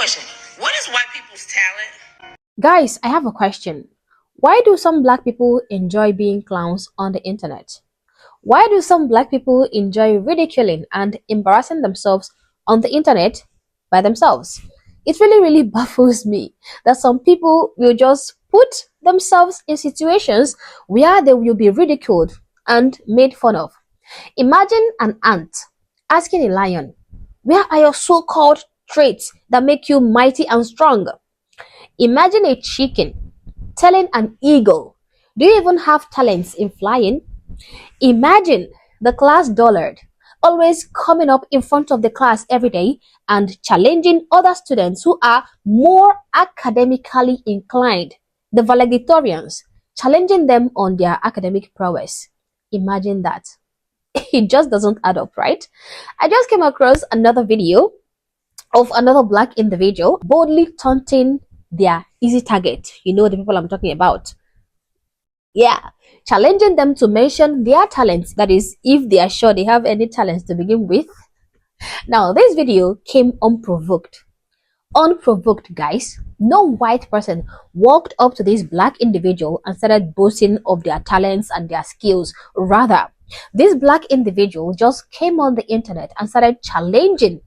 question. What is white people's talent? Guys, I have a question. Why do some black people enjoy being clowns on the internet? Why do some black people enjoy ridiculing and embarrassing themselves on the internet by themselves? It really baffles me that some people will just put themselves in situations where they will be ridiculed and made fun of. Imagine an ant asking a lion, "Where are your so-called traits that make you mighty and strong?" Imagine a chicken telling an eagle, "Do you even have talents in flying?" Imagine the class dullard always coming up in front of the class every day and challenging other students who are more academically inclined, the valedictorians, challenging them on their academic prowess. Imagine that. It just doesn't add up, right? I just came across another video of another black individual boldly taunting their easy target. You know the people I'm talking about. Yeah, challenging them to mention their talents. That is, if they are sure they have any talents to begin with. Now, this video came unprovoked. Unprovoked, guys. No white person walked up to this black individual and started boasting of their talents and their skills. Rather, this black individual just came on the internet and started challenging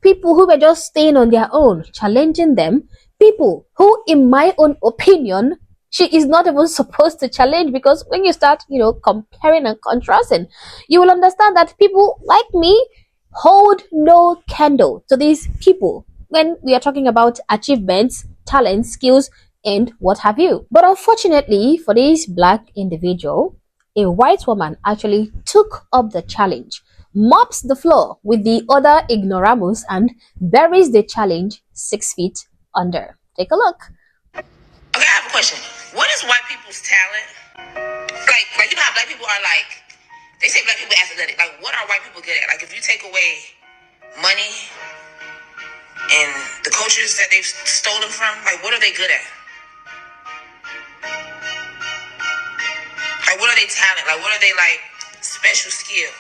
people who were just staying on their own, challenging them, people who, in my own opinion, she is not even supposed to challenge, because when you start, comparing and contrasting, you will understand that people like me hold no candle to these people when we are talking about achievements, talents, skills, and what have you. But unfortunately for this black individual, a white woman actually took up the challenge, mops the floor with the other ignoramus, and buries the challenge 6 feet under. Take a look. Okay, I have a question. What is white people's talent? Like you know how black people are like, they say black people athletic. Like, what are white people good at? Like, if you take away money and the cultures that they've stolen from, like, what are they good at? Like, what are they talent? Like, what are they, like, special skill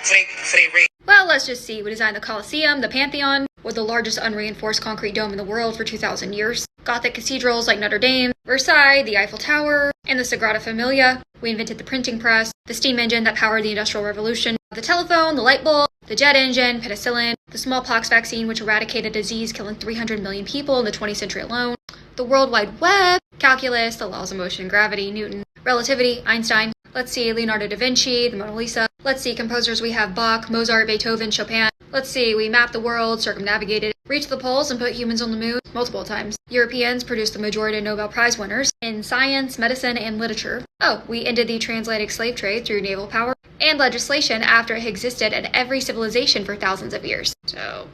for they race? Well, let's just see. We designed the Colosseum, the Pantheon, with the largest unreinforced concrete dome in the world for 2,000 years. Gothic cathedrals like Notre Dame, Versailles, the Eiffel Tower, and the Sagrada Familia. We invented the printing press, the steam engine that powered the Industrial Revolution, the telephone, the light bulb, the jet engine, penicillin, the smallpox vaccine which eradicated disease killing 300 million people in the 20th century alone, the World Wide Web, calculus, the laws of motion and gravity, Newton, relativity, Einstein. Let's see, Leonardo da Vinci, the Mona Lisa. Let's see, composers we have Bach, Mozart, Beethoven, Chopin. Let's see, we mapped the world, circumnavigated, reached the poles, and put humans on the moon multiple times. Europeans produced the majority of Nobel Prize winners in science, medicine, and literature. Oh, we ended the transatlantic slave trade through naval power and legislation after it existed in every civilization for thousands of years. So,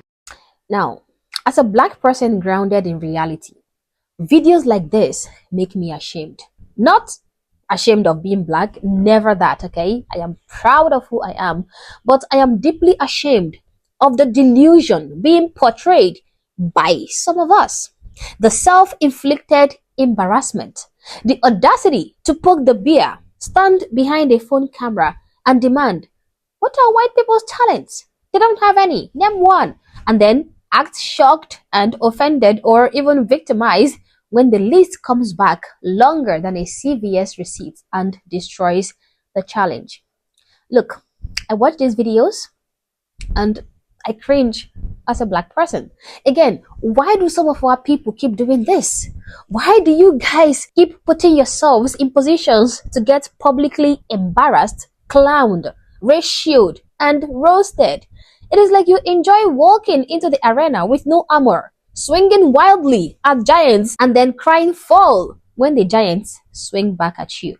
now, as a black person grounded in reality, videos like this make me ashamed. Not ashamed of being black, never that, okay? I am proud of who I am, but I am deeply ashamed of the delusion being portrayed by some of us. The self-inflicted embarrassment, the audacity to poke the bear, stand behind a phone camera and demand, "What are white people's talents? They don't have any, name one," and then act shocked and offended or even victimized when the list comes back longer than a CVS receipt and destroys the challenge. Look, I watch these videos and I cringe as a black person. Again, why do some of our people keep doing this? Why do you guys keep putting yourselves in positions to get publicly embarrassed, clowned, ratioed, and roasted? It is like you enjoy walking into the arena with no armor, swinging wildly at giants, and then crying foul when the giants swing back at you.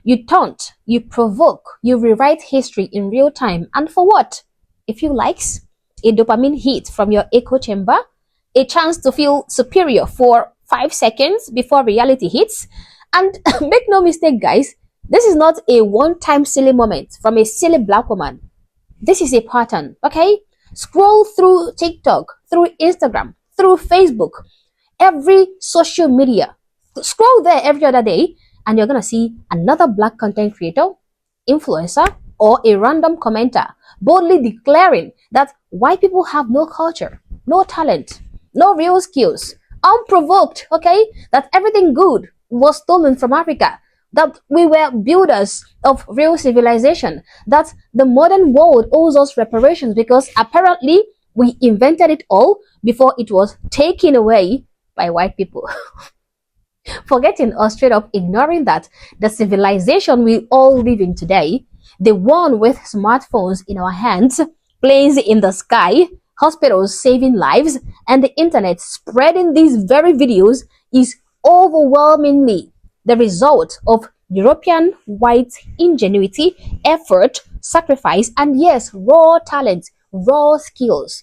You taunt, you provoke, you rewrite history in real time. And for what? A few likes? A dopamine hit from your echo chamber? A chance to feel superior for 5 seconds before reality hits? And make no mistake, guys, this is not a one-time silly moment from a silly black woman. This is a pattern, okay? Scroll through TikTok, through Instagram, through Facebook, every social media. Scroll there every other day, and you're gonna see another black content creator, influencer, or a random commenter boldly declaring that white people have no culture, no talent, no real skills, unprovoked, okay? That everything good was stolen from Africa, that we were builders of real civilization, that the modern world owes us reparations because apparently we invented it all before it was taken away by white people. Forgetting or straight up ignoring that the civilization we all live in today, the one with smartphones in our hands, planes in the sky, hospitals saving lives, and the internet spreading these very videos, is overwhelmingly the result of European white ingenuity, effort, sacrifice, and yes, raw talent, raw skills.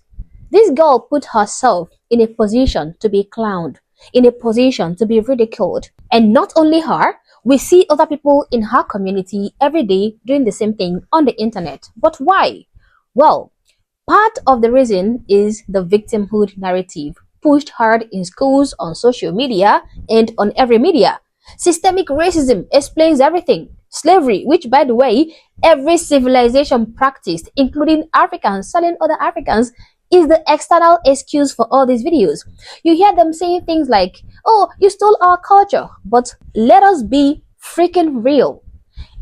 This girl put herself in a position to be clowned, in a position to be ridiculed. And not only her, we see other people in her community every day doing the same thing on the internet. But why? Well, part of the reason is the victimhood narrative pushed hard in schools, on social media, and on every media. Systemic racism explains everything. Slavery, which by the way, every civilization practiced, including Africans selling other Africans, is the external excuse for all these videos. You hear them saying things like, oh, you stole our culture, but let us be freaking real.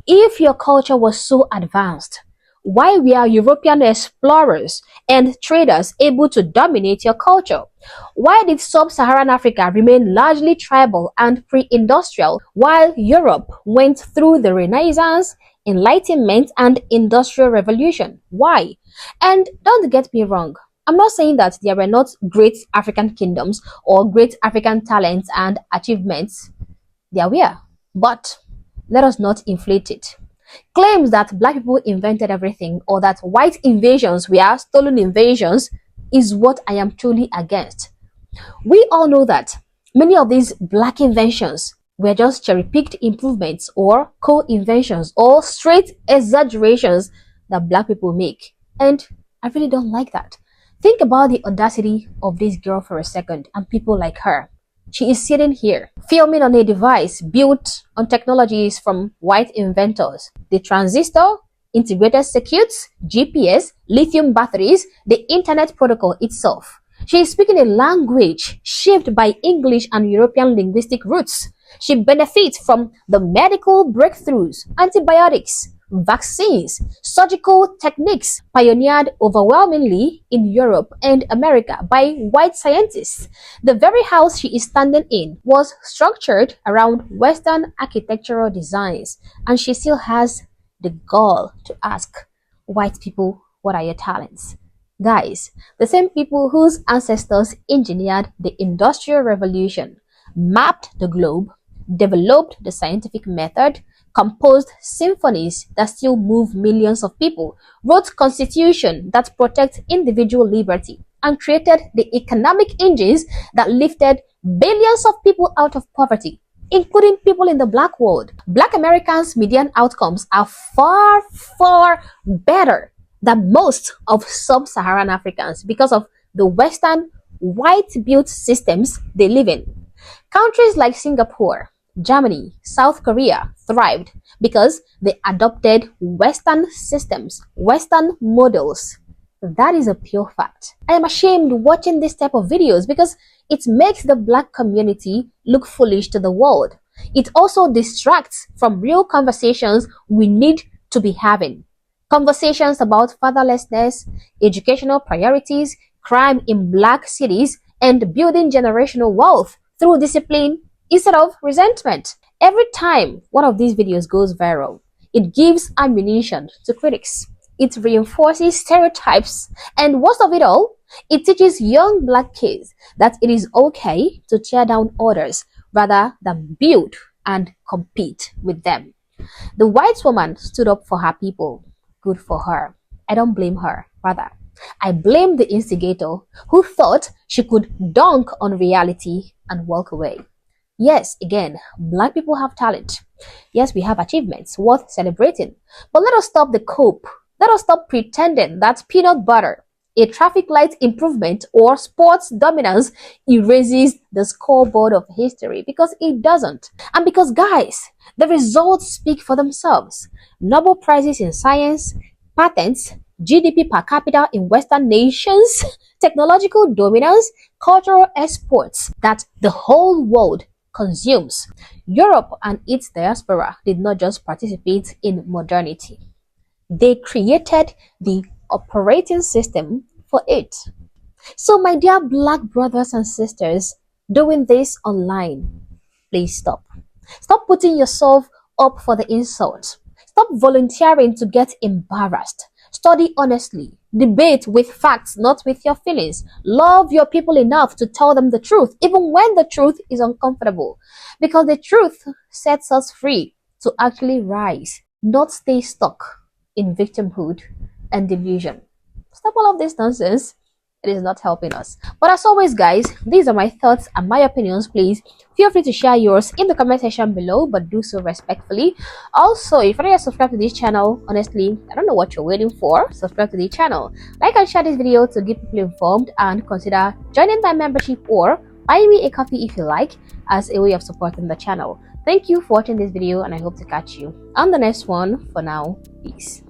If your culture was so advanced, why were European explorers and traders able to dominate your culture? Why did sub-Saharan Africa remain largely tribal and pre-industrial while Europe went through the Renaissance, Enlightenment, and Industrial Revolution? Why? And don't get me wrong, I'm not saying that there were not great African kingdoms or great African talents and achievements. There were. But let us not inflate it. Claims that black people invented everything or that white invasions were stolen invasions is what I am truly against. We all know that many of these black inventions were just cherry-picked improvements or co-inventions or straight exaggerations that black people make. And I really don't like that. Think about the audacity of this girl for a second and people like her. She is sitting here, filming on a device built on technologies from white inventors. The transistor, integrated circuits, GPS, lithium batteries, the internet protocol itself. She is speaking a language shaped by English and European linguistic roots. She benefits from the medical breakthroughs, antibiotics, vaccines, surgical techniques pioneered overwhelmingly in Europe and America by white scientists. The very house she is standing in was structured around Western architectural designs, and she still has the gall to ask white people, what are your talents? Guys, the same people whose ancestors engineered the Industrial Revolution, mapped the globe, developed the scientific method, composed symphonies that still move millions of people, wrote constitutions that protect individual liberty, and created the economic engines that lifted billions of people out of poverty, including people in the black world. Black Americans' median outcomes are far, far better than most of sub-Saharan Africans because of the Western white-built systems they live in. Countries like Singapore, Germany, South Korea thrived because they adopted Western systems, Western models. That is a pure fact. I am ashamed watching this type of videos because it makes the black community look foolish to the world. It also distracts from real conversations we need to be having. Conversations about fatherlessness, educational priorities, crime in black cities, and building generational wealth through discipline instead of resentment. Every time one of these videos goes viral, it gives ammunition to critics. It reinforces stereotypes, and worst of it all, it teaches young black kids that it is okay to tear down others rather than build and compete with them. The white woman stood up for her people. Good for her. I don't blame her, rather. I blame the instigator who thought she could dunk on reality and walk away. Yes, again, black people have talent. Yes, we have achievements worth celebrating. But let us stop the cope. Let us stop pretending that peanut butter, a traffic light improvement, or sports dominance erases the scoreboard of history, because it doesn't. And because, guys, the results speak for themselves. Nobel Prizes in science, patents, GDP per capita in Western nations, technological dominance, cultural exports that the whole world consumes. Europe and its diaspora did not just participate in modernity, they created the operating system for it. So, my dear black brothers and sisters doing this online, please stop. Stop putting yourself up for the insult. Stop volunteering to get embarrassed. Study honestly. Debate with facts, not with your feelings. Love your people enough to tell them the truth, even when the truth is uncomfortable. Because the truth sets us free to actually rise, not stay stuck in victimhood and delusion. Stop all of this nonsense. It is not helping us. But as always, guys, these are my thoughts and my opinions. Please feel free to share yours in the comment section below, but do so respectfully. Also, if you're not yet subscribed to this channel, honestly, I don't know what you're waiting for. Subscribe to the channel. Like and share this video to keep people informed, and consider joining my membership or buy me a coffee if you like, as a way of supporting the channel. Thank you for watching this video, and I hope to catch you on the next one. For now, peace.